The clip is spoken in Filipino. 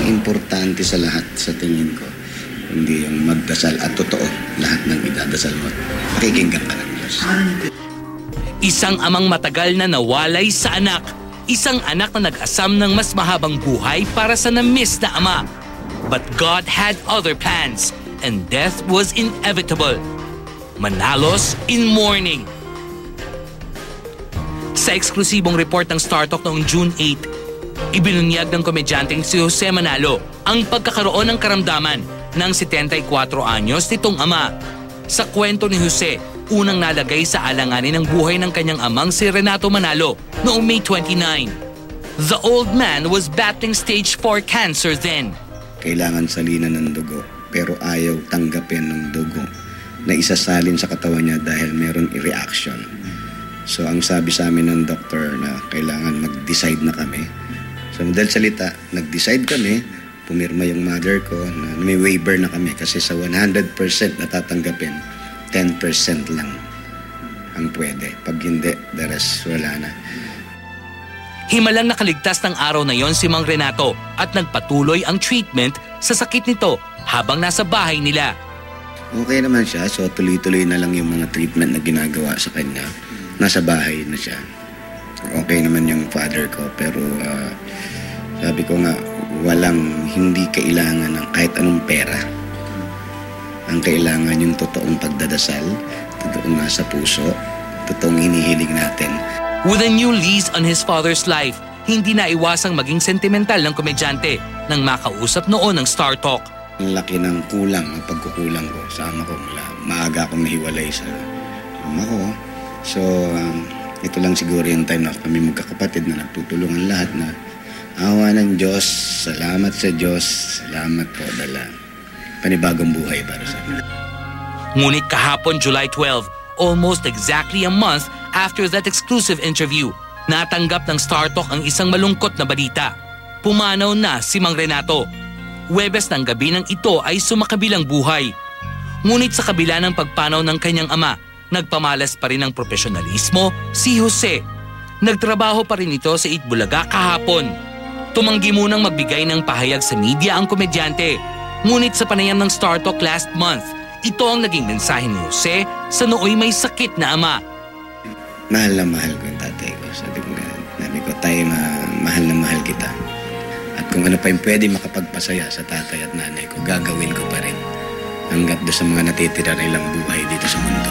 Ang importante sa lahat sa tingin ko, hindi yung magdasal at totoo lahat ng idadasal mo. Pakikinggan ka ng Diyos. Isang amang matagal na nawalay sa anak. Isang anak na nag-asam ng mas mahabang buhay para sa na-miss na ama. But God had other plans and death was inevitable. Manalos in mourning. Sa eksklusibong report ng StarTalk noong June 8, ibinunyag ng komedyanteng si Jose Manalo ang pagkakaroon ng karamdaman ng 74 anyos nitong ama. Sa kwento ni Jose, unang nalagay sa alanganin ng buhay ng kanyang amang si Renato Manalo noong May 29. The old man was battling stage 4 cancer then. Kailangan salinan ng dugo pero ayaw tanggapin ng dugo na isasalin sa katawan niya dahil meron reaction. So ang sabi sa amin ng doktor na kailangan mag-decide na kami. So dahil salita, nag-decide kami, pumirma yung mother ko na may waiver na kami kasi sa 100% na tatanggapin, 10% lang ang pwede. Pag hindi, the rest wala na. Himalang nakaligtas ng araw na yon si Mang Renato at nagpatuloy ang treatment sa sakit nito habang nasa bahay nila. Okay naman siya, so tuloy-tuloy na lang yung mga treatment na ginagawa sa kanya. Nasa bahay na siya. Okay naman yung father ko, pero sabi ko nga, hindi kailangan ng kahit anong pera. Ang kailangan yung totoong pagdadasal, totoong nasa puso, totoong hinihiling natin. With a new lease on his father's life, hindi na iwasang maging sentimental ng komedyante nang makausap noon ng StarTalk. Ang laki ng kulang, ang pagkukulang ko sa ama ko. Maaga akong nahiwalay sa ama ko. So, ito lang siguro yung time na kami magkakapatid na nagtutulungan lahat na awa ng Diyos, salamat sa Diyos, salamat po dala. Panibagong buhay para sa amin. Ngunit kahapon, July 12, almost exactly a month after that exclusive interview, natanggap ng StarTalk ang isang malungkot na balita. Pumanaw na si Mang Renato. Huwebes ng gabi ng ito ay sumakabilang buhay. Ngunit sa kabila ng pagpanaw ng kanyang ama, nagpamalas pa rin ng profesionalismo si Jose. Nagtrabaho pa rin ito sa Itbulaga kahapon. Tumanggi munang magbigay ng pahayag sa media ang komedyante. Ngunit sa panayam ng StarTalk last month, ito ang naging mensahe ni Jose sa nooy may sakit na ama. Mahal na mahal ko yung tatay ko. Sabi ko, tayo mahal na mahal kita. At kung ano pa yung pwede makapagpasaya sa tatay at nanay ko, gagawin ko pa rin. Hanggat doon sa mga natitira nilang buhay dito sa mundo.